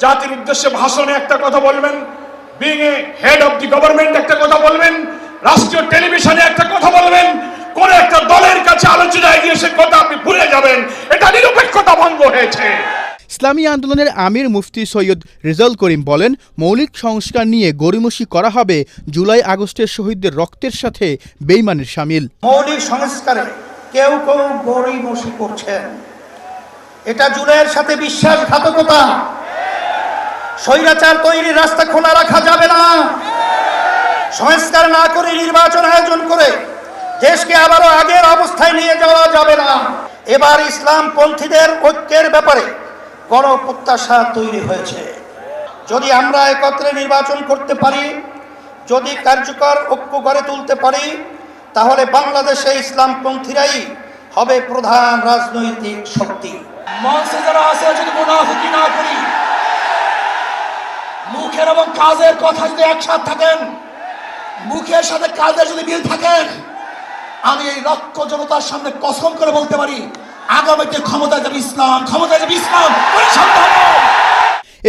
জাতির উদ্দেশ্যে ভাষণে একটা কথা বলবেন, being a head of the government একটা কথা বলবেন, রাষ্ট্রীয় টেলিভিশনে একটা কথা বলবেন, কোন একটা দলের কাছে আলোচনায় গিয়ে সে কথা আপনি ভুলে যাবেন। এটা নিরপেক্ষতা ভঙ্গ হয়েছে। ইসলামী আন্দোলনের আমির মুফতি সৈয়দ রেজাউল করিম বলেন, মৌলিক সংস্কার নিয়ে গড়িমসি করা হবে জুলাই আগস্টের শহীদদের রক্তের সাথে বেইমানের শামিল। মৌলিক সংস্কারে কেউ কেউ গড়িমসি করছেন, এটা জুলাইয়ের সাথে বিশ্বাসঘাতকতা। স্বৈরাচার তৈরির রাস্তা খোলা রাখা যাবে না। সংস্কার না করে নির্বাচন আয়োজন করে দেশকে আবারও আগের অবস্থায় নিয়ে যাওয়া যাবে না। এবার ইসলামপন্থীদের ঐক্যের ব্যাপারে গণপ্রত্যাশা তৈরি হয়েছে। যদি আমরা একত্রে নির্বাচন করতে পারি, যদি কার্যকর ঐক্য গড়ে তুলতে পারি, তাহলে বাংলাদেশে ইসলামপন্থীরাই হবে প্রধান রাজনৈতিক শক্তি। মঞ্চে যারা আছে যদি মুনাফিকি না করি, মুখের এবং কাজের কথা যদি একসাথে থাকেন, মুখের সাথে কাজের যদি মিল থাকেন, আমি এই লক্ষ জনতার সামনে কসম করে বলতে পারি, আগামীতে ক্ষমতায় যাবে ইসলাম, ক্ষমতায় যাবে ইসলাম।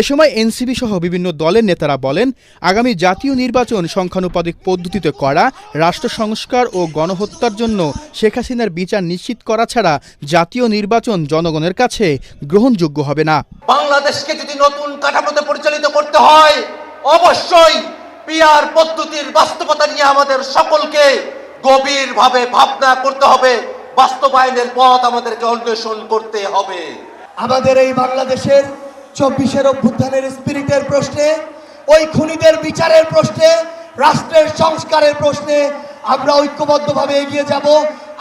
এ সময় এনসিপি সহ বিভিন্ন দলের নেতারা বলেন, আগামী জাতীয় নির্বাচন সংখ্যানুপাতিক পদ্ধতিতে করা, রাষ্ট্র সংস্কার ও গণহত্যার জন্য শেখ হাসিনার বিচার নিশ্চিত করা ছাড়া জাতীয় নির্বাচন জনগণের কাছে গ্রহণযোগ্য হবে না। বাংলাদেশকে যদি নতুন কাঠামোতে পরিচালিত করতে হয়, অবশ্যই পিআর পদ্ধতির বাস্তবতা নিয়ে আমাদের সকলকে গভীরভাবে ভাবনা করতে হবে। বাস্তবায়নের পথ আমাদেরকে অন্বেষণ করতে হবে। আমাদের এই বাংলাদেশের 24-এর অভ্যুত্থানের স্পিরিটের প্রশ্নে, ওই খুনিদের বিচারের প্রশ্নে, রাষ্ট্রের সংস্কারের প্রশ্নে আমরা ঐক্যবদ্ধভাবে এগিয়ে যাব।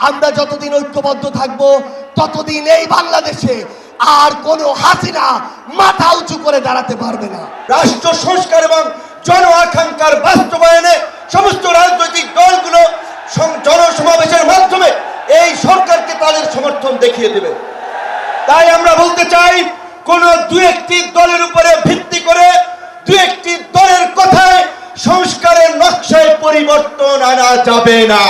আমরা যতদিন ঐক্যবদ্ধ থাকব, ততদিন এই বাংলাদেশে আর কোনো হাসিনা মাথা উঁচু করে দাঁড়াতে পারবে না। রাষ্ট্র সংস্কার এবং জন আকাঙ্ক্ষার বাস্তবায়নে সমস্ত রাজনৈতিক দলগুলো জনসমাবেশের মাধ্যমে এই সরকারকে তাদের সমর্থন দেখিয়ে দেবে। তাই আমরা বলতে চাই, কোন দু একটি দলের উপরে ভিত্তি করে দু একটি দলের কথায় সংস্কারের নকশায় পরিবর্তন আনা যাবে না।